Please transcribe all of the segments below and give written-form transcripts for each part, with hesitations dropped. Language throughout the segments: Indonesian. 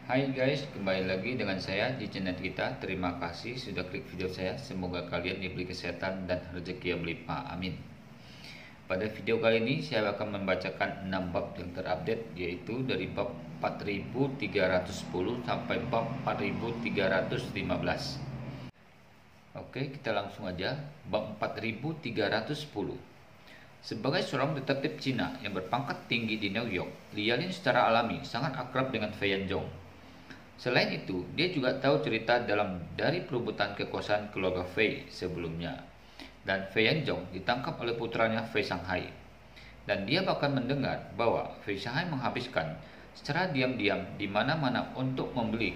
Hai guys, kembali lagi dengan saya di channel kita. Terima kasih sudah klik video saya. Semoga kalian diberi kesehatan dan rezeki yang berlimpah. Amin. Pada video kali ini saya akan membacakan 6 bab yang terupdate, yaitu dari bab 4310 sampai bab 4315. Oke, kita langsung aja. Bab 4310. Sebagai seorang detektif Cina yang berpangkat tinggi di New York, Lialin secara alami sangat akrab dengan Fei Yanzhong. Selain itu, dia juga tahu cerita dari perebutan kekuasaan keluarga Fei sebelumnya. Dan Fei Yanzhong ditangkap oleh putranya Fei Shanghai. Dan dia bahkan mendengar bahwa Fei Shanghai menghabiskan secara diam-diam di mana-mana untuk membeli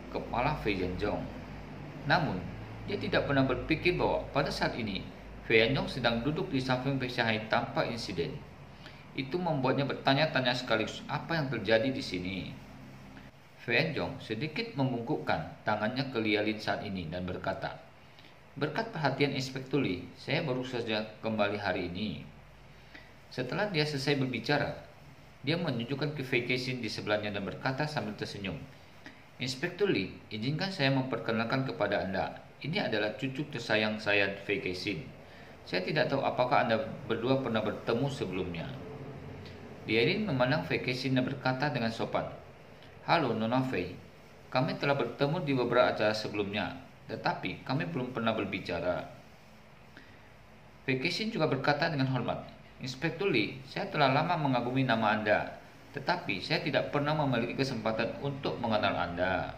kepala Fei Yanzhong. Namun, dia tidak pernah berpikir bahwa pada saat ini Fei Yanzhong sedang duduk di samping Fei Shanghai tanpa insiden. Itu membuatnya bertanya-tanya sekaligus apa yang terjadi di sini. Fei Yanzhong sedikit membungkukkan tangannya ke Lialin saat ini dan berkata, "Berkat perhatian Inspektur Li, saya baru saja kembali hari ini." Setelah dia selesai berbicara, dia menunjukkan ke Fei Kexin di sebelahnya dan berkata sambil tersenyum, "Inspektur Li, izinkan saya memperkenalkan kepada Anda. Ini adalah cucu tersayang saya, Fei Kexin. Saya tidak tahu apakah Anda berdua pernah bertemu sebelumnya." Lialin memandang Fei Kexin dan berkata dengan sopan, "Halo Nona Fei, kami telah bertemu di beberapa acara sebelumnya, tetapi kami belum pernah berbicara." Fei Kexin juga berkata dengan hormat, "Inspektur Li, saya telah lama mengagumi nama Anda, tetapi saya tidak pernah memiliki kesempatan untuk mengenal Anda."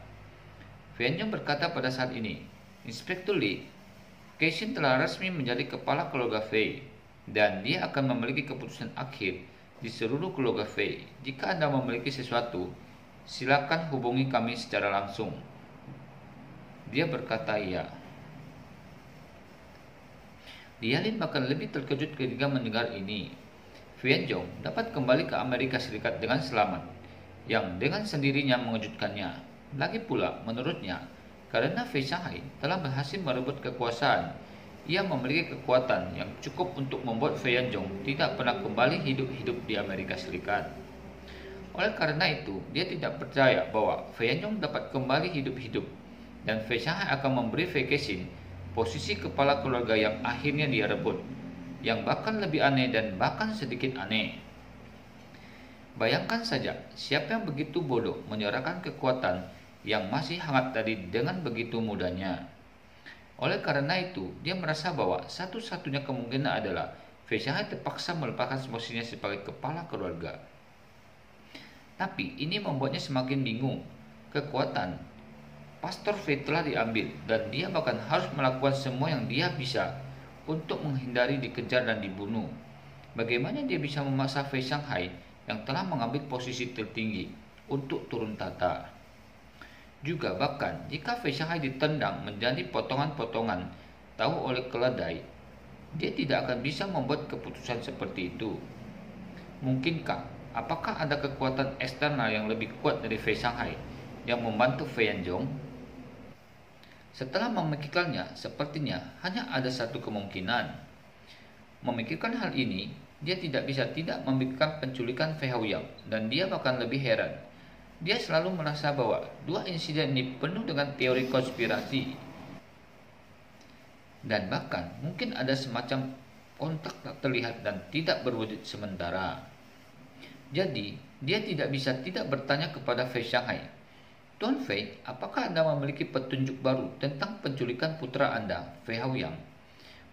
Fei Yanzhong berkata pada saat ini, "Inspektur Li, Kexin telah resmi menjadi kepala keluarga Fei, dan dia akan memiliki keputusan akhir di seluruh keluarga Fei. Jika Anda memiliki sesuatu, silakan hubungi kami secara langsung." Dia berkata iya. Lialin bahkan lebih terkejut ketika mendengar ini. Fei Yanzhong dapat kembali ke Amerika Serikat dengan selamat, yang dengan sendirinya mengejutkannya. Lagi pula, menurutnya, karena Fei Shanghai telah berhasil merebut kekuasaan, ia memiliki kekuatan yang cukup untuk membuat Fei Yanzhong tidak pernah kembali hidup-hidup di Amerika Serikat. Oleh karena itu, dia tidak percaya bahwa Fei Yanzhong dapat kembali hidup-hidup, dan Fei Shanghai akan memberi Fei Kexin posisi kepala keluarga yang akhirnya dia rebut, yang bahkan lebih aneh dan bahkan sedikit aneh. Bayangkan saja, siapa yang begitu bodoh menyerahkan kekuatan yang masih hangat tadi dengan begitu mudahnya. Oleh karena itu, dia merasa bahwa satu-satunya kemungkinan adalah Fei Shanghai terpaksa melepaskan posisinya sebagai kepala keluarga. Tapi ini membuatnya semakin bingung. Kekuatan Pastor Fei telah diambil, dan dia bahkan harus melakukan semua yang dia bisa untuk menghindari dikejar dan dibunuh. Bagaimana dia bisa memaksa Fei Shanghai yang telah mengambil posisi tertinggi untuk turun tahta? Juga bahkan jika Fei Shanghai ditendang menjadi potongan-potongan tahu oleh keledai, dia tidak akan bisa membuat keputusan seperti itu. Mungkinkah? Apakah ada kekuatan eksternal yang lebih kuat dari Fei Shanghai yang membantu Fei Yanzhong? Setelah memikirkannya, sepertinya hanya ada satu kemungkinan. Memikirkan hal ini, dia tidak bisa tidak memikirkan penculikan Fei Haoyang, dan dia bahkan lebih heran. Dia selalu merasa bahwa dua insiden ini penuh dengan teori konspirasi. Dan bahkan mungkin ada semacam kontak tak terlihat dan tidak berwujud sementara. Jadi, dia tidak bisa tidak bertanya kepada Fei Shanghai, "Tuan Fei, apakah Anda memiliki petunjuk baru tentang penculikan putra Anda, Fei Haoyang?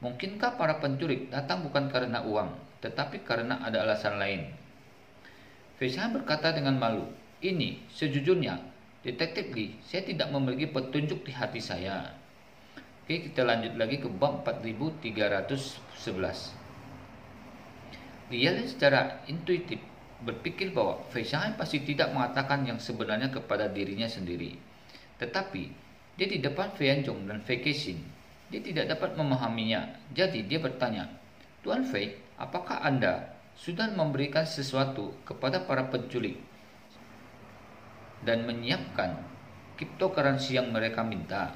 Mungkinkah para penculik datang bukan karena uang, tetapi karena ada alasan lain?" Fei Shanghai berkata dengan malu, "Ini, sejujurnya, Detektif Li, saya tidak memiliki petunjuk di hati saya." Oke, kita lanjut lagi ke bab 4311. Lialin secara intuitif berpikir bahwa Fei Shanghai pasti tidak mengatakan yang sebenarnya kepada dirinya sendiri. Tetapi, dia di depan Fei Yanzhong dan Fei Kexin. Dia tidak dapat memahaminya. Jadi dia bertanya, "Tuan Fei, apakah Anda sudah memberikan sesuatu kepada para penculik dan menyiapkan cryptocurrency yang mereka minta?"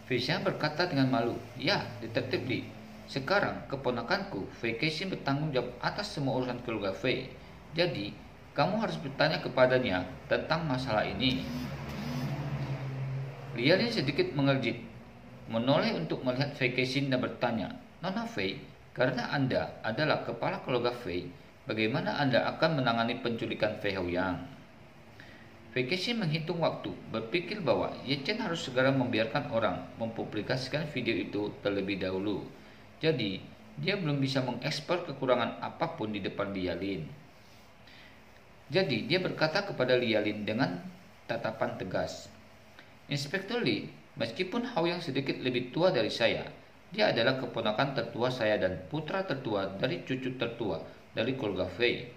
Fei Shanghai berkata dengan malu, "Ya, Detektif Li. Sekarang keponakanku Fei Kexin bertanggung jawab atas semua urusan keluarga Fei. Jadi Kamu harus bertanya kepadanya tentang masalah ini. Lialin sedikit mengerjit, menoleh untuk melihat Fei Kexin dan bertanya, Nona Fei, karena Anda adalah kepala keluarga Fei, bagaimana Anda akan menangani penculikan Fei Haoyang? Fei Kexin menghitung waktu, berpikir bahwa Ye Chen harus segera membiarkan orang mempublikasikan video itu terlebih dahulu. Jadi, dia belum bisa mengekspor kekurangan apapun di depan Lialin. Jadi, dia berkata kepada Lialin dengan tatapan tegas, Inspektur Li, meskipun Haoyang sedikit lebih tua dari saya, dia adalah keponakan tertua saya dan putra tertua dari cucu tertua dari keluarga Fei.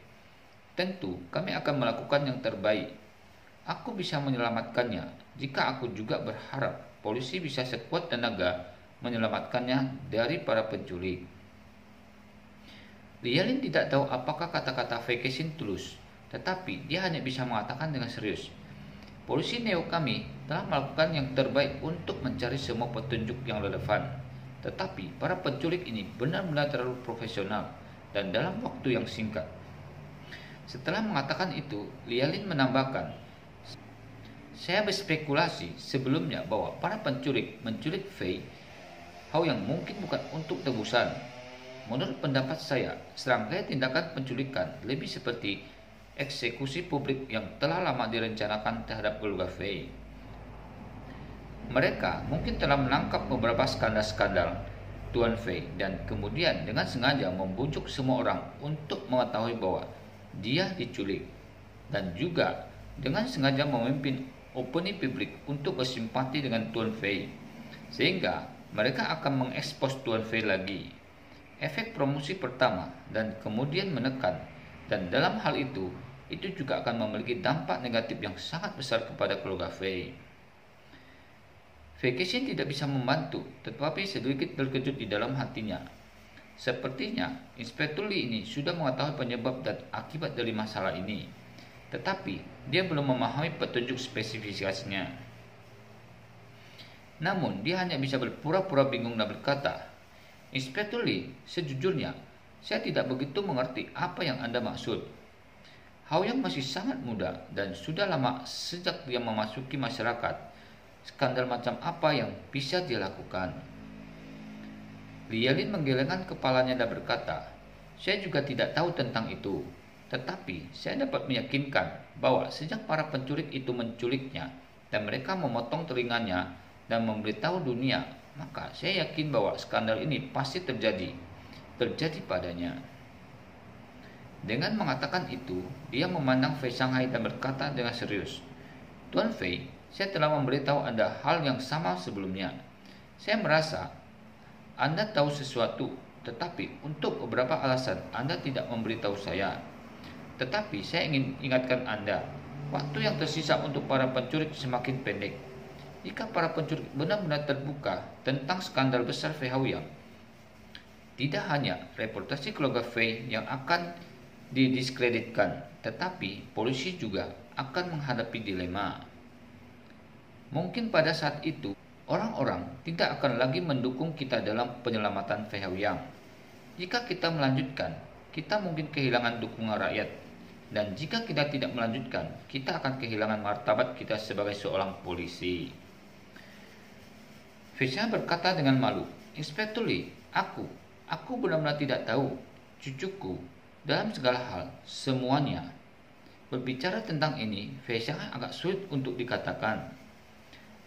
Tentu, kami akan melakukan yang terbaik. Aku bisa menyelamatkannya jika aku juga berharap polisi bisa sekuat tenaga menyelamatkannya dari para penculik. Lialin tidak tahu apakah kata-kata Fei Kexin tulus, tetapi dia hanya bisa mengatakan dengan serius, polisi neo kami telah melakukan yang terbaik untuk mencari semua petunjuk yang relevan. Tetapi para penculik ini benar-benar terlalu profesional dan dalam waktu yang singkat. Setelah mengatakan itu, Lialin menambahkan, saya berspekulasi sebelumnya bahwa para penculik menculik Fei Haoyang mungkin bukan untuk tebusan. Menurut pendapat saya, serangkaian tindakan penculikan lebih seperti eksekusi publik yang telah lama direncanakan terhadap keluarga Fei. Mereka mungkin telah menangkap beberapa skandal-skandal Tuan Fei dan kemudian dengan sengaja membujuk semua orang untuk mengetahui bahwa dia diculik, dan juga dengan sengaja memimpin opini publik untuk bersimpati dengan Tuan Fei, sehingga mereka akan mengekspos Tuan Fei lagi. Efek promosi pertama dan kemudian menekan, dan dalam hal itu juga akan memiliki dampak negatif yang sangat besar kepada keluarga Fei. Fei Kexin tidak bisa membantu, tetapi sedikit terkejut di dalam hatinya. Sepertinya Inspektur Li ini sudah mengetahui penyebab dan akibat dari masalah ini, tetapi dia belum memahami petunjuk spesifikasinya. Namun dia hanya bisa berpura-pura bingung dan berkata, Inspektur Li, sejujurnya saya tidak begitu mengerti apa yang Anda maksud. Haoyang masih sangat muda dan sudah lama sejak dia memasuki masyarakat. Skandal macam apa yang bisa dia lakukan? Lialin menggelengkan kepalanya dan berkata, saya juga tidak tahu tentang itu. Tetapi saya dapat meyakinkan bahwa sejak para penculik itu menculiknya dan mereka memotong telinganya dan memberitahu dunia, maka saya yakin bahwa skandal ini pasti terjadi padanya. Dengan mengatakan itu, dia memandang Fei Shanghai dan berkata dengan serius, Tuan Fei, saya telah memberitahu Anda hal yang sama sebelumnya. Saya merasa Anda tahu sesuatu, tetapi untuk beberapa alasan Anda tidak memberitahu saya. Tetapi saya ingin ingatkan Anda, waktu yang tersisa untuk para penculik semakin pendek. Jika para penculik benar-benar terbuka tentang skandal besar Fei Haoyang, tidak hanya reputasi keluarga Fei yang akan didiskreditkan, tetapi polisi juga akan menghadapi dilema. Mungkin pada saat itu, orang-orang tidak akan lagi mendukung kita dalam penyelamatan Fei Haoyang. Jika kita melanjutkan, kita mungkin kehilangan dukungan rakyat. Dan jika kita tidak melanjutkan, kita akan kehilangan martabat kita sebagai seorang polisi. Fei Shanghai berkata dengan malu, Inspektur Li, aku benar-benar tidak tahu. Cucuku, dalam segala hal, semuanya. Berbicara tentang ini, Fei Shanghai agak sulit untuk dikatakan.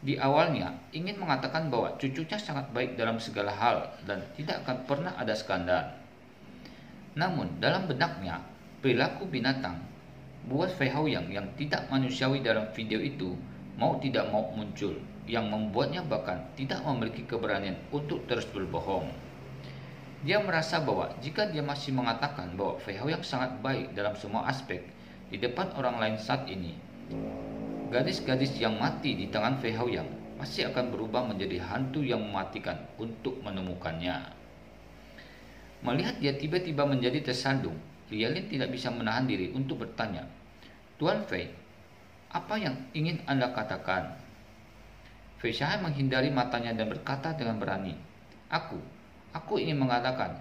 Di awalnya, ingin mengatakan bahwa cucunya sangat baik dalam segala hal dan tidak akan pernah ada skandal. Namun, dalam benaknya, perilaku binatang buat Fei Haoyang yang tidak manusiawi dalam video itu mau tidak mau muncul, yang membuatnya bahkan tidak memiliki keberanian untuk terus berbohong. Dia merasa bahwa jika dia masih mengatakan bahwa Fei Haoyang sangat baik dalam semua aspek di depan orang lain saat ini, gadis-gadis yang mati di tangan Fei Haoyang masih akan berubah menjadi hantu yang mematikan untuk menemukannya. Melihat dia tiba-tiba menjadi tersandung, Lialin tidak bisa menahan diri untuk bertanya, Tuan Fei, apa yang ingin Anda katakan? Fei Shanghai menghindari matanya dan berkata dengan berani, Aku ingin mengatakan,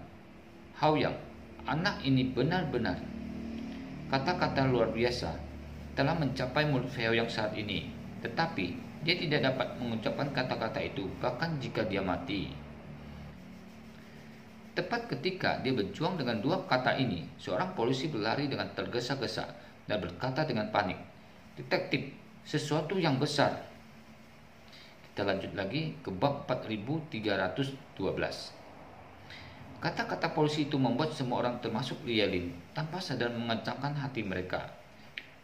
Haoyang, anak ini benar-benar. kata-kata luar biasa telah mencapai mulut Fei Hao yang saat ini, tetapi dia tidak dapat mengucapkan kata-kata itu bahkan jika dia mati. Tepat ketika dia berjuang dengan dua kata ini, seorang polisi berlari dengan tergesa-gesa dan berkata dengan panik, "Detektif, sesuatu yang besar." Kita lanjut lagi ke bab 4312. Kata-kata polisi itu membuat semua orang termasuk Lialin tanpa sadar mengencangkan hati mereka.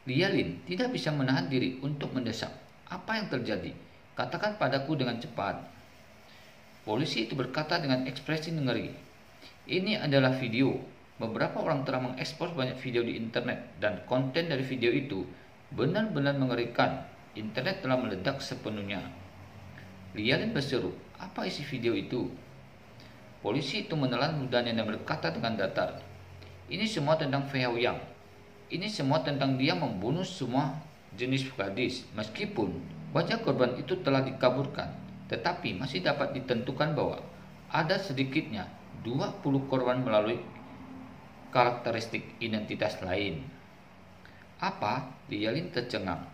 Lialin tidak bisa menahan diri untuk mendesak. "Apa yang terjadi? Katakan padaku dengan cepat." Polisi itu berkata dengan ekspresi ngeri, "Ini adalah video. Beberapa orang telah mengekspos banyak video di internet dan konten dari video itu benar-benar mengerikan. Internet telah meledak sepenuhnya." Lialin berseru, "Apa isi video itu?" Polisi itu menelan ludahnya dan berkata dengan datar, "Ini semua tentang Fei Hao Yang. Ini semua tentang dia membunuh semua jenis gadis. Meskipun wajah korban itu telah dikaburkan, tetapi masih dapat ditentukan bahwa ada sedikitnya 20 korban melalui karakteristik identitas lain." "Apa?" Lialin tercengang.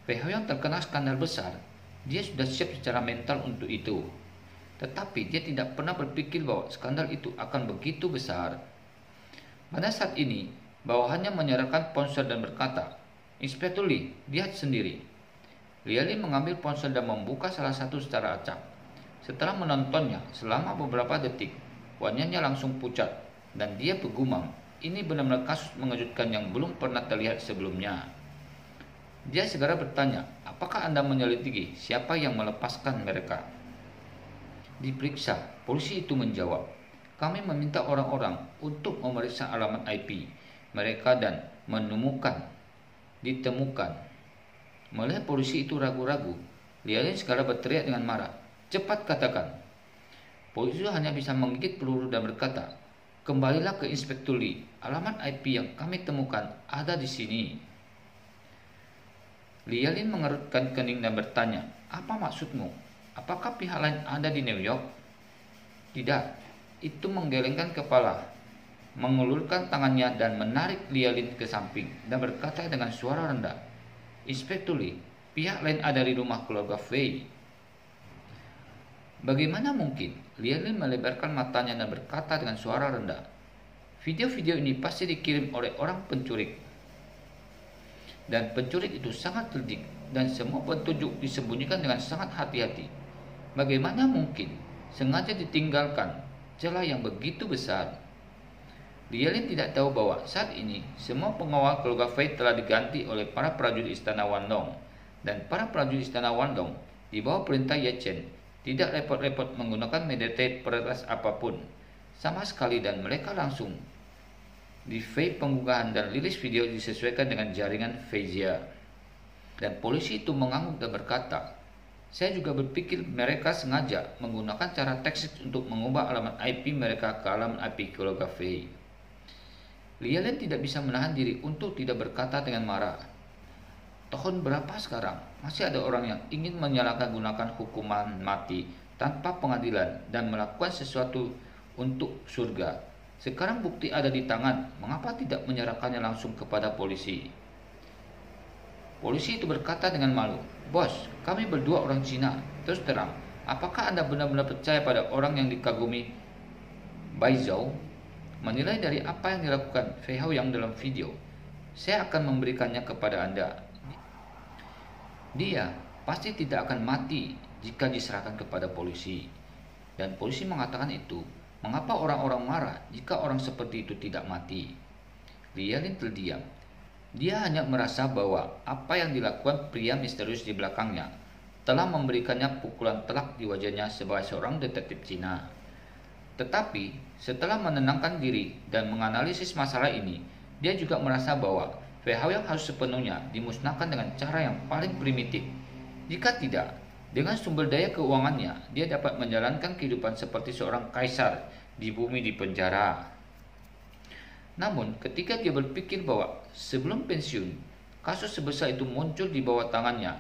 Fei Hao Yang terkena skandal besar. Dia sudah siap secara mental untuk itu. Tetapi dia tidak pernah berpikir bahwa skandal itu akan begitu besar. Pada saat ini, bawahannya menyerahkan ponsel dan berkata, "Inspektur Lee, lihat sendiri." Lialin mengambil ponsel dan membuka salah satu secara acak. Setelah menontonnya selama beberapa detik, wajahnya langsung pucat dan dia bergumam, "Ini benar-benar kasus mengejutkan yang belum pernah terlihat sebelumnya." Dia segera bertanya, "Apakah Anda menyelidiki siapa yang melepaskan mereka?" Diperiksa, polisi itu menjawab, "Kami meminta orang-orang untuk memeriksa alamat IP mereka dan ditemukan." Melihat polisi itu ragu-ragu, Lialin segera berteriak dengan marah, "Cepat katakan." Polisi hanya bisa menggigit peluru dan berkata, "Kembalilah ke Inspektur Lee. Alamat IP yang kami temukan ada di sini." Lialin mengerutkan kening dan bertanya, "Apa maksudmu? Apakah pihak lain ada di New York?" "Tidak." Itu menggelengkan kepala, mengulurkan tangannya dan menarik Lialin ke samping dan berkata dengan suara rendah, "Inspektur Lee, pihak lain ada di rumah keluarga Fei." "Bagaimana mungkin?" Lialin melebarkan matanya dan berkata dengan suara rendah, "Video-video ini pasti dikirim oleh orang penculik. Dan penculik itu sangat cerdik dan semua petunjuk disembunyikan dengan sangat hati-hati. Bagaimana mungkin sengaja ditinggalkan celah yang begitu besar?" Lialin tidak tahu bahwa saat ini semua pengawal keluarga Fei telah diganti oleh para prajurit Istana Wandong, dan para prajurit Istana Wandong di bawah perintah Ye Chen tidak repot-repot menggunakan metode peretas apapun sama sekali, dan mereka langsung di Fei pengunggahan dan rilis video disesuaikan dengan jaringan Feijia. Dan polisi itu mengangguk dan berkata, "Saya juga berpikir mereka sengaja menggunakan cara teknik untuk mengubah alamat IP mereka ke alamat IP keluarga Fei." Lialin tidak bisa menahan diri untuk tidak berkata dengan marah, "Tahun berapa sekarang masih ada orang yang ingin menyalahgunakan hukuman mati tanpa pengadilan dan melakukan sesuatu untuk surga? Sekarang bukti ada di tangan, mengapa tidak menyerahkannya langsung kepada polisi?" Polisi itu berkata dengan malu, "Bos, kami berdua orang Cina. Terus terang, apakah Anda benar-benar percaya pada orang yang dikagumi Bai Zhou? Menilai dari apa yang dilakukan Fei Hao yang dalam video, saya akan memberikannya kepada Anda. Dia pasti tidak akan mati jika diserahkan kepada polisi." Dan polisi mengatakan itu, "Mengapa orang-orang marah jika orang seperti itu tidak mati?" Lialin terdiam. Dia hanya merasa bahwa apa yang dilakukan pria misterius di belakangnya telah memberikannya pukulan telak di wajahnya sebagai seorang detektif Cina. Tetapi setelah menenangkan diri dan menganalisis masalah ini, dia juga merasa bahwa Fei Hao yang harus sepenuhnya dimusnahkan dengan cara yang paling primitif. Jika tidak, dengan sumber daya keuangannya, dia dapat menjalankan kehidupan seperti seorang kaisar di bumi di penjara. Namun, ketika dia berpikir bahwa sebelum pensiun, kasus sebesar itu muncul di bawah tangannya,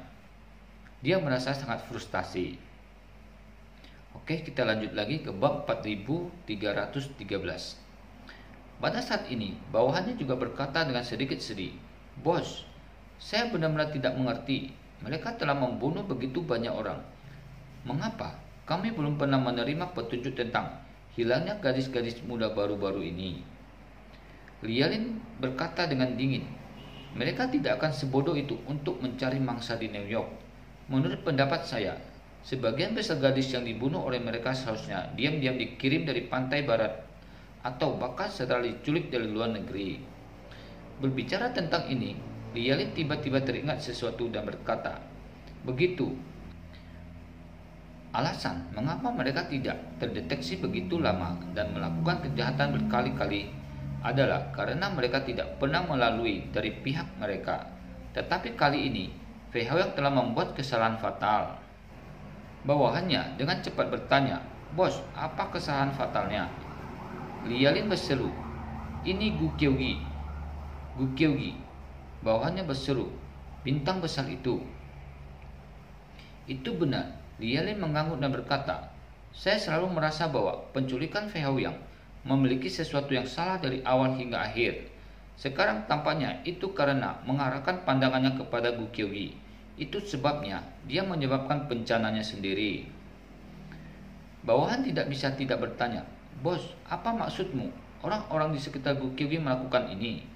dia merasa sangat frustasi. Oke, kita lanjut lagi ke bab 4313. Pada saat ini, bawahannya juga berkata dengan sedikit sedih, "Bos, saya benar-benar tidak mengerti. Mereka telah membunuh begitu banyak orang. Mengapa kami belum pernah menerima petunjuk tentang hilangnya gadis-gadis muda baru-baru ini?" Lialin berkata dengan dingin, "Mereka tidak akan sebodoh itu untuk mencari mangsa di New York. Menurut pendapat saya, sebagian besar gadis yang dibunuh oleh mereka seharusnya diam-diam dikirim dari pantai barat atau bahkan setelah diculik dari luar negeri." Berbicara tentang ini, Lialin tiba-tiba teringat sesuatu dan berkata, "Begitu alasan mengapa mereka tidak terdeteksi begitu lama dan melakukan kejahatan berkali-kali adalah karena mereka tidak pernah melalui dari pihak mereka. Tetapi kali ini, Fei Hao yang telah membuat kesalahan fatal." Bawahannya dengan cepat bertanya, "Bos, apa kesalahan fatalnya?" Lialin berseru, "Ini Gu Qiugi." Gu Qiugi. Bawahannya berseru, "Bintang besar itu." "Itu benar." Lialin mengangguk dan berkata, "Saya selalu merasa bahwa penculikan Fei Hao yang memiliki sesuatu yang salah dari awal hingga akhir. Sekarang tampaknya itu karena mengarahkan pandangannya kepada Gu Qiugi. Itu sebabnya dia menyebabkan bencananya sendiri." Bawahan tidak bisa tidak bertanya, "Bos, apa maksudmu? Orang-orang di sekitar Gu Qiugi melakukan ini?"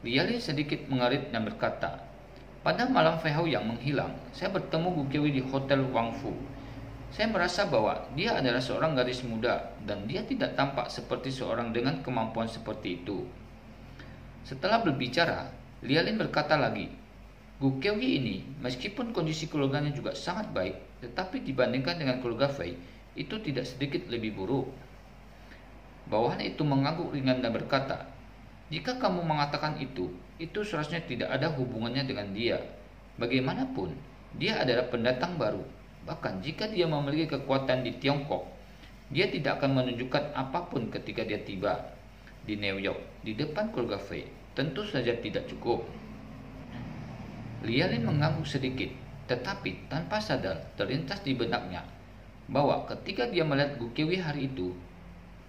Lialin sedikit mengerit dan berkata, "Pada malam Fei Hao yang menghilang, saya bertemu Gu Qiugi di Hotel Wang Fu. Saya merasa bahwa dia adalah seorang gadis muda dan dia tidak tampak seperti seorang dengan kemampuan seperti itu." Setelah berbicara, Lialin berkata lagi, "Gu Qiugi ini, meskipun kondisi keluarganya juga sangat baik, tetapi dibandingkan dengan keluarga Fei, itu tidak sedikit lebih buruk." Bawahan itu mengangguk ringan dan berkata, "Jika kamu mengatakan itu seharusnya tidak ada hubungannya dengan dia. Bagaimanapun, dia adalah pendatang baru. Bahkan jika dia memiliki kekuatan di Tiongkok, dia tidak akan menunjukkan apapun ketika dia tiba di New York di depan keluarga Fei. Tentu saja tidak cukup." Lialin mengangguk sedikit, tetapi tanpa sadar terlintas di benaknya bahwa ketika dia melihat Gu Qiugi hari itu,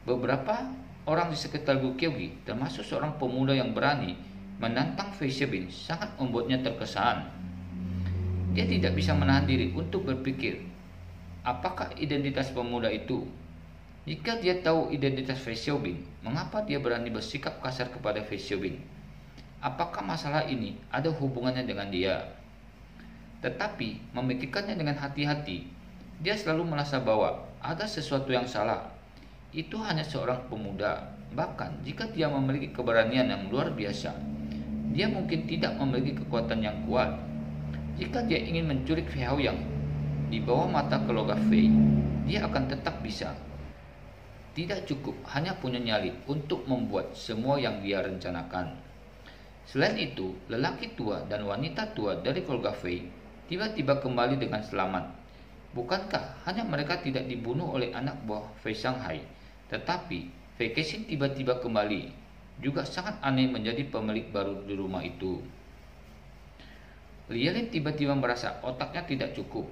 beberapa orang di sekitar Gu Qiugi, termasuk seorang pemuda yang berani menantang Fei Xiaobin, sangat membuatnya terkesan. Dia tidak bisa menahan diri untuk berpikir, apakah identitas pemuda itu? Jika dia tahu identitas Fei Xiaobin, mengapa dia berani bersikap kasar kepada Fei Xiaobin? Apakah masalah ini ada hubungannya dengan dia? Tetapi memikirkannya dengan hati-hati, dia selalu merasa bahwa ada sesuatu yang salah. Itu hanya seorang pemuda. Bahkan jika dia memiliki keberanian yang luar biasa, dia mungkin tidak memiliki kekuatan yang kuat. Jika dia ingin menculik Fei Hao yang di bawah mata keluarga Fei, dia akan tetap bisa. Tidak cukup hanya punya nyali untuk membuat semua yang dia rencanakan. Selain itu, lelaki tua dan wanita tua dari keluarga Fei tiba-tiba kembali dengan selamat. Bukankah hanya mereka tidak dibunuh oleh anak buah Fei Shanghai, tetapi Fei Kexin tiba-tiba kembali, juga sangat aneh menjadi pemilik baru di rumah itu. Lialin tiba-tiba merasa otaknya tidak cukup.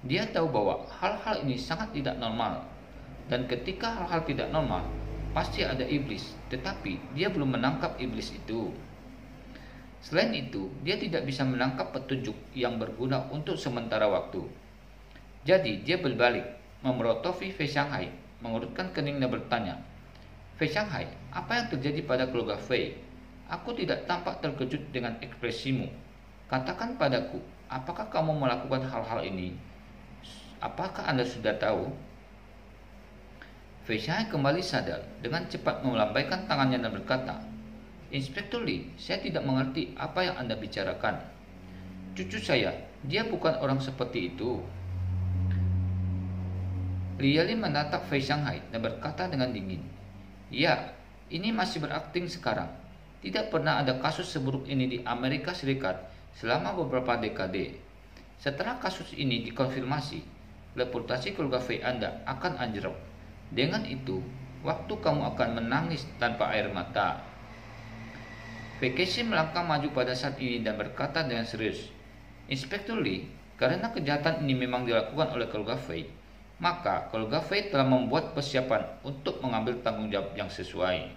Dia tahu bahwa hal-hal ini sangat tidak normal, dan ketika hal-hal tidak normal, pasti ada iblis, tetapi dia belum menangkap iblis itu. Selain itu, dia tidak bisa menangkap petunjuk yang berguna untuk sementara waktu. Jadi dia berbalik, memerotofi Fei Shanghai, mengurutkan kening dan bertanya, "Fei Shanghai, apa yang terjadi pada keluarga Fei? Aku tidak tampak terkejut dengan ekspresimu. Katakan padaku, apakah kamu melakukan hal-hal ini? Apakah Anda sudah tahu?" Fei Shanghai kembali sadar dengan cepat melambaikan tangannya dan berkata, "Inspektur Li, saya tidak mengerti apa yang Anda bicarakan. Cucu saya, dia bukan orang seperti itu." Lialin menatap Fei Shanghai dan berkata dengan dingin, "Ya, ini masih berakting sekarang. Tidak pernah ada kasus seburuk ini di Amerika Serikat selama beberapa dekade. Setelah kasus ini dikonfirmasi, reputasi keluarga Fei Anda akan anjlok. Dengan itu, waktu kamu akan menangis tanpa air mata." Fei Kexin melangkah maju pada saat ini dan berkata dengan serius, "Inspektur Li, karena kejahatan ini memang dilakukan oleh keluarga Fei, maka keluarga Fei telah membuat persiapan untuk mengambil tanggung jawab yang sesuai."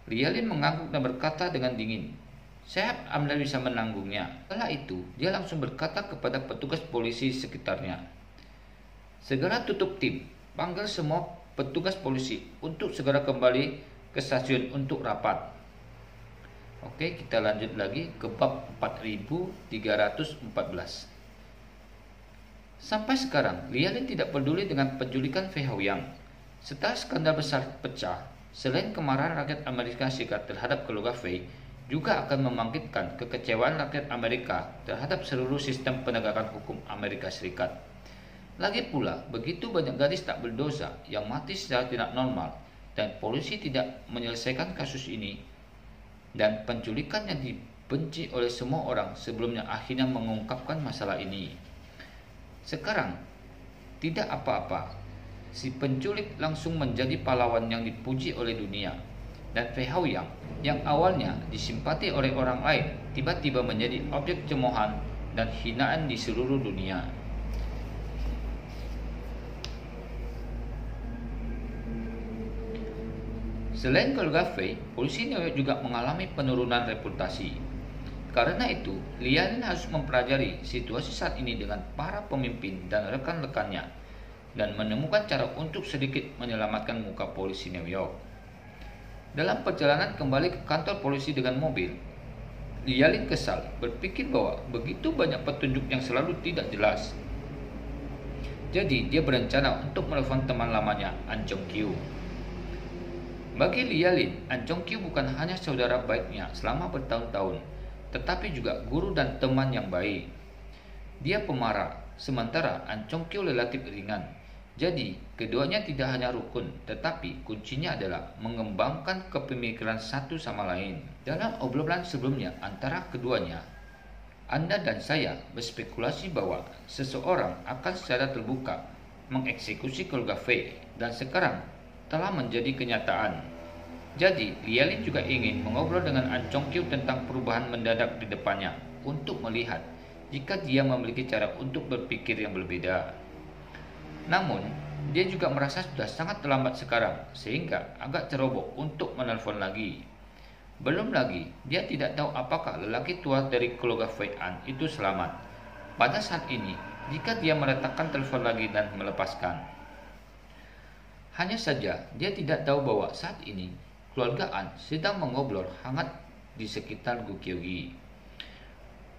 Lialin mengangguk dan berkata dengan dingin, "Saya Anda bisa menanggungnya." Setelah itu, dia langsung berkata kepada petugas polisi sekitarnya, "Segera tutup tim, panggil semua petugas polisi untuk segera kembali ke stasiun untuk rapat." Oke, kita lanjut lagi ke bab 4314. Sampai sekarang, Lialin tidak peduli dengan penculikan Fei Haoyang. Setelah skandal besar pecah, selain kemarahan rakyat Amerika Serikat terhadap keluarga Fei, juga akan membangkitkan kekecewaan rakyat Amerika terhadap seluruh sistem penegakan hukum Amerika Serikat. Lagi pula, begitu banyak gadis tak berdosa yang mati secara tidak normal dan polisi tidak menyelesaikan kasus ini, dan penculikan yang dibenci oleh semua orang sebelumnya akhirnya mengungkapkan masalah ini. Sekarang, tidak apa-apa, si penculik langsung menjadi pahlawan yang dipuji oleh dunia, dan Fei Haoyang yang awalnya disimpati oleh orang lain tiba-tiba menjadi objek cemoohan dan hinaan di seluruh dunia. Selain keluarga Fei, polisi New York juga mengalami penurunan reputasi. Karena itu, Lialin harus mempelajari situasi saat ini dengan para pemimpin dan rekan-rekannya dan menemukan cara untuk sedikit menyelamatkan muka polisi New York. Dalam perjalanan kembali ke kantor polisi dengan mobil, Lialin kesal berpikir bahwa begitu banyak petunjuk yang selalu tidak jelas. Jadi, dia berencana untuk menelepon teman lamanya, An Chong Kyu. Bagi Lialin, An Chong Kyu bukan hanya saudara baiknya selama bertahun-tahun, tetapi juga guru dan teman yang baik. Dia pemarah, sementara An Chong Kyu relatif ringan. Jadi, keduanya tidak hanya rukun, tetapi kuncinya adalah mengembangkan kepemikiran satu sama lain. Dalam obrolan sebelumnya antara keduanya, Anda dan saya berspekulasi bahwa seseorang akan secara terbuka mengeksekusi keluarga Fei, dan sekarang telah menjadi kenyataan. Jadi, Lialin juga ingin mengobrol dengan An Chong Kyu tentang perubahan mendadak di depannya untuk melihat jika dia memiliki cara untuk berpikir yang berbeda. Namun, dia juga merasa sudah sangat terlambat sekarang sehingga agak ceroboh untuk menelpon lagi. Belum lagi, dia tidak tahu apakah lelaki tua dari keluarga Fei An itu selamat. Pada saat ini, jika dia meletakkan telepon lagi dan melepaskan. Hanya saja, dia tidak tahu bahwa saat ini keluarga An sedang mengobrol hangat di sekitar Gu Kyogi.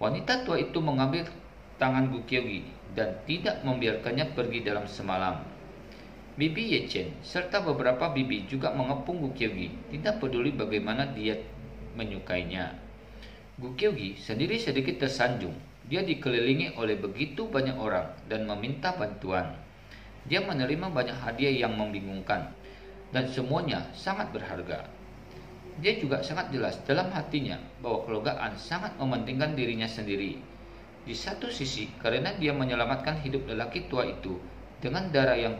Wanita tua itu mengambil tangan Gu Kyogi dan tidak membiarkannya pergi dalam semalam. Bibi Ye Chen serta beberapa bibi juga mengepung Gu Kyogi, tidak peduli bagaimana dia menyukainya. Gu Kyogi sendiri sedikit tersanjung. Dia dikelilingi oleh begitu banyak orang dan meminta bantuan. Dia menerima banyak hadiah yang membingungkan, dan semuanya sangat berharga. Dia juga sangat jelas dalam hatinya bahwa keluarga An sangat mementingkan dirinya sendiri. Di satu sisi, karena dia menyelamatkan hidup lelaki tua itu dengan darah yang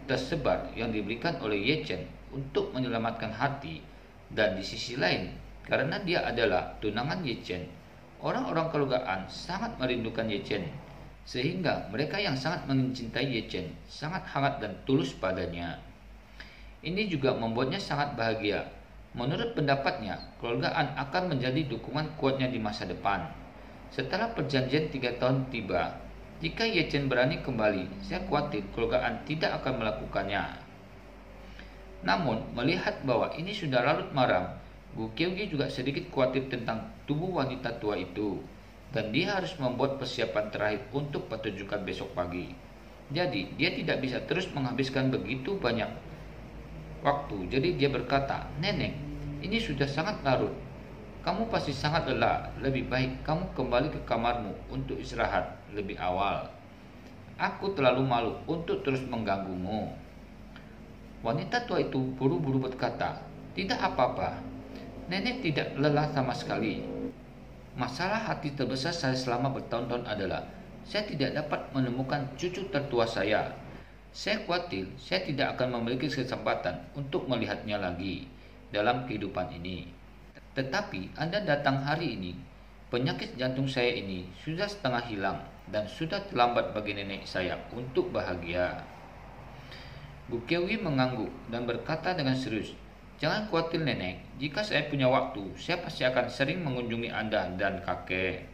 tersebar yang diberikan oleh Ye Chen untuk menyelamatkan hati, dan di sisi lain, karena dia adalah tunangan Ye Chen, orang-orang keluarga An sangat merindukan Ye Chen, sehingga mereka yang sangat mencintai Ye Chen sangat hangat dan tulus padanya. Ini juga membuatnya sangat bahagia. Menurut pendapatnya, keluarga An akan menjadi dukungan kuatnya di masa depan. Setelah perjanjian 3 tahun tiba, jika Ye Chen berani kembali, saya khawatir keluarga An tidak akan melakukannya. Namun, melihat bahwa ini sudah larut malam, Gu Kyogi juga sedikit khawatir tentang tubuh wanita tua itu, dan dia harus membuat persiapan terakhir untuk pertunjukan besok pagi. Jadi, dia tidak bisa terus menghabiskan begitu banyak waktu. Jadi dia berkata, "Nenek, ini sudah sangat larut. Kamu pasti sangat lelah. Lebih baik kamu kembali ke kamarmu untuk istirahat lebih awal. Aku terlalu malu untuk terus mengganggumu." Wanita tua itu buru-buru berkata, "Tidak apa-apa. Nenek tidak lelah sama sekali. Masalah hati terbesar saya selama bertahun-tahun adalah saya tidak dapat menemukan cucu tertua saya. Saya khawatir saya tidak akan memiliki kesempatan untuk melihatnya lagi dalam kehidupan ini. Tetapi Anda datang hari ini. Penyakit jantung saya ini sudah setengah hilang dan sudah terlambat bagi nenek saya untuk bahagia." Gu Kyogi mengangguk dan berkata dengan serius, Jangan khawatir nenek, jika saya punya waktu, saya pasti akan sering mengunjungi Anda dan kakek.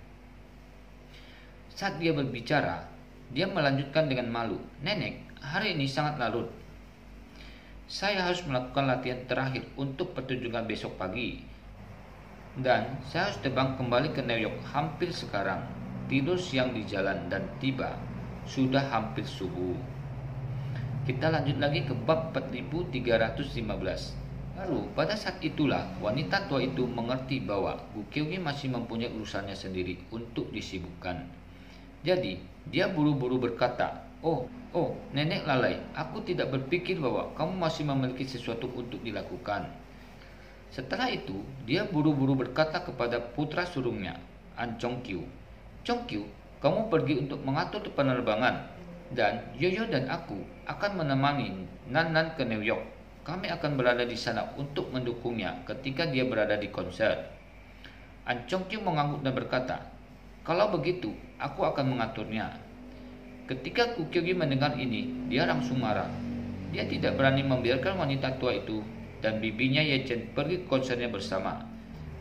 Saat dia berbicara, dia melanjutkan dengan malu, Nenek, hari ini sangat larut. Saya harus melakukan latihan terakhir untuk pertunjukan besok pagi. Dan saya harus terbang kembali ke New York hampir sekarang. Tidur siang di jalan dan tiba. Sudah hampir subuh. Kita lanjut lagi ke bab 4315. Lalu pada saat itulah wanita tua itu mengerti bahwa Gu Kyogi masih mempunyai urusannya sendiri untuk disibukkan. Jadi dia buru-buru berkata, Oh, nenek lalai, aku tidak berpikir bahwa kamu masih memiliki sesuatu untuk dilakukan. Setelah itu, dia buru-buru berkata kepada putra sulungnya, An Chongqiu, Chongqiu, kamu pergi untuk mengatur penerbangan, dan Yoyo dan aku akan menemani Nan ke New York. Kami akan berada di sana untuk mendukungnya ketika dia berada di konser. An Chongqiu mengangguk dan berkata, kalau begitu, aku akan mengaturnya. Ketika Gu Kyogi mendengar ini, dia langsung marah. Dia tidak berani membiarkan wanita tua itu dan bibinya Ye Chen pergi ke konsernya bersama.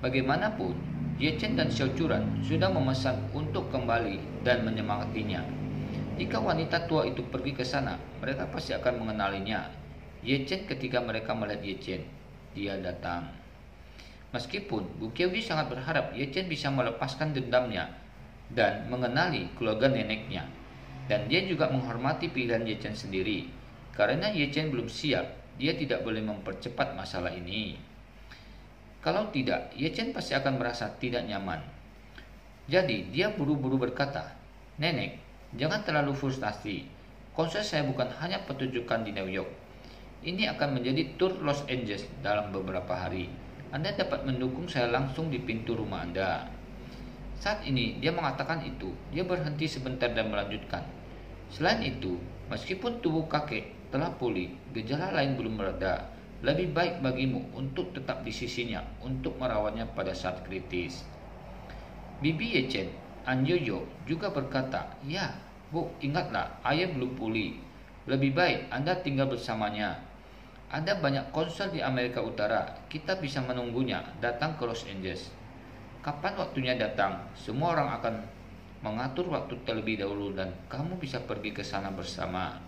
Bagaimanapun, Ye Chen dan Xiao Churan sudah memesan untuk kembali dan menyemangatinya. Jika wanita tua itu pergi ke sana, mereka pasti akan mengenalinya. Ye Chen ketika mereka melihat Ye Chen, dia datang. Meskipun Gu Kyogi sangat berharap Ye Chen bisa melepaskan dendamnya dan mengenali keluarga neneknya. Dan dia juga menghormati pilihan Ye Chen sendiri. Karena Ye Chen belum siap, dia tidak boleh mempercepat masalah ini. Kalau tidak, Ye Chen pasti akan merasa tidak nyaman. Jadi, dia buru-buru berkata, Nenek, jangan terlalu frustasi. Konser saya bukan hanya pertunjukan di New York. Ini akan menjadi tur Los Angeles dalam beberapa hari. Anda dapat mendukung saya langsung di pintu rumah Anda. Saat ini dia mengatakan itu, dia berhenti sebentar dan melanjutkan. Selain itu, meskipun tubuh kakek telah pulih, gejala lain belum mereda. Lebih baik bagimu untuk tetap di sisinya untuk merawatnya pada saat kritis. Bibi Ye Chen, An Yoyo juga berkata, Ya, Bu, ingatlah, ayah belum pulih. Lebih baik Anda tinggal bersamanya. Ada banyak konser di Amerika Utara, kita bisa menunggunya datang ke Los Angeles. Kapan waktunya datang, semua orang akan mengatur waktu terlebih dahulu dan kamu bisa pergi ke sana bersama.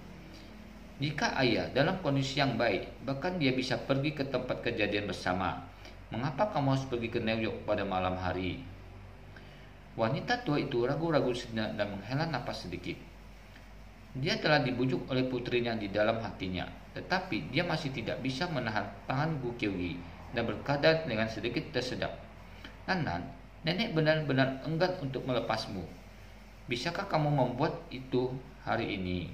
Jika ayah dalam kondisi yang baik, bahkan dia bisa pergi ke tempat kejadian bersama. Mengapa kamu harus pergi ke New York pada malam hari? Wanita tua itu ragu-ragu sejenak dan menghela napas sedikit. Dia telah dibujuk oleh putrinya di dalam hatinya, tetapi dia masih tidak bisa menahan tangan Gu Kyogi dan berkata dengan sedikit tersedak. Nan, nenek benar-benar enggan untuk melepasmu. Bisakah kamu membuat itu hari ini?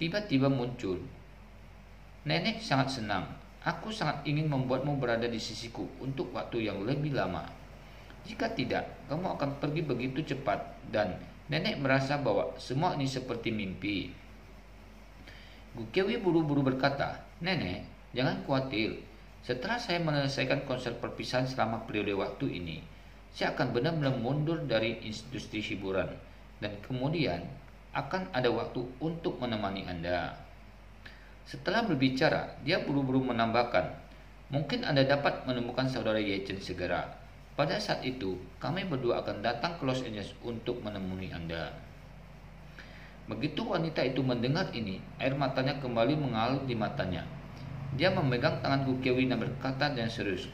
Tiba-tiba muncul. Nenek sangat senang. Aku sangat ingin membuatmu berada di sisiku untuk waktu yang lebih lama. Jika tidak, kamu akan pergi begitu cepat dan nenek merasa bahwa semua ini seperti mimpi. Gu Kyogi buru-buru berkata, Nenek, jangan khawatir. Setelah saya menyelesaikan konser perpisahan selama periode waktu ini, saya akan benar-benar mundur dari industri hiburan dan kemudian akan ada waktu untuk menemani Anda. Setelah berbicara, dia buru-buru menambahkan, mungkin Anda dapat menemukan saudara Ye Chen segera. Pada saat itu, kami berdua akan datang ke Los Angeles untuk menemui Anda. Begitu wanita itu mendengar ini, air matanya kembali mengalir di matanya. Dia memegang tangan Gu Kyogi dan berkata dengan serius,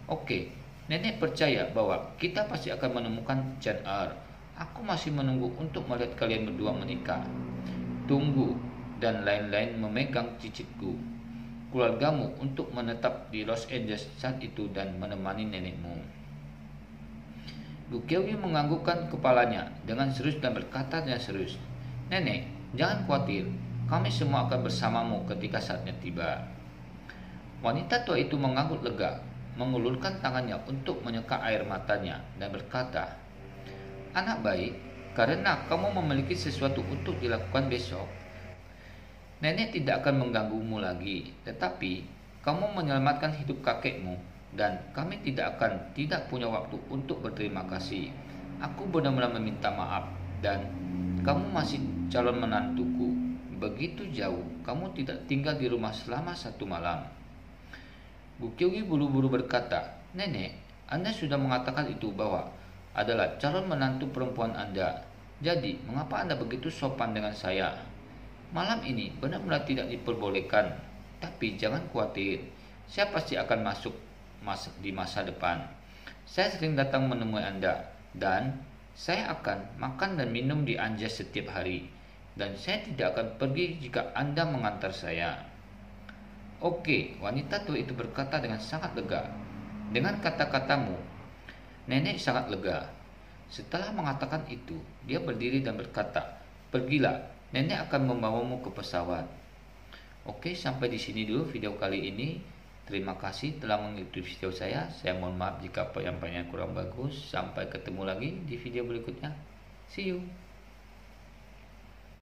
Oke, nenek percaya bahwa kita pasti akan menemukan Chan Er. Aku masih menunggu untuk melihat kalian berdua menikah. Tunggu, dan lain-lain memegang cicitku. Keluargamu untuk menetap di Los Angeles saat itu dan menemani nenekmu. Gu Kyogi menganggukkan kepalanya dengan serius dan berkata dengan serius, Nenek, jangan khawatir, kami semua akan bersamamu ketika saatnya tiba. Wanita tua itu mengangguk lega, mengulurkan tangannya untuk menyeka air matanya dan berkata, Anak baik, karena kamu memiliki sesuatu untuk dilakukan besok, nenek tidak akan mengganggumu lagi, tetapi kamu menyelamatkan hidup kakekmu dan kami tidak punya waktu untuk berterima kasih. Aku benar-benar meminta maaf dan kamu masih calon menantuku. Begitu jauh, kamu tidak tinggal di rumah selama 1 malam. Bu Kyogi buru-buru berkata, "Nenek, Anda sudah mengatakan itu bahwa adalah calon menantu perempuan Anda. Jadi, mengapa Anda begitu sopan dengan saya? Malam ini benar-benar tidak diperbolehkan. Tapi jangan khawatir, saya pasti akan masuk di masa depan. Saya sering datang menemui Anda, dan saya akan makan dan minum di Anjas setiap hari. Dan saya tidak akan pergi jika Anda mengantar saya." "Oke," wanita tua itu berkata dengan sangat lega. "Dengan kata-katamu, nenek sangat lega." Setelah mengatakan itu, dia berdiri dan berkata, "Pergilah, nenek akan membawamu ke pesawat." Oke, sampai di sini dulu video kali ini. Terima kasih telah mengikuti video saya. Saya mohon maaf jika penyampaiannya kurang bagus. Sampai ketemu lagi di video berikutnya. See you.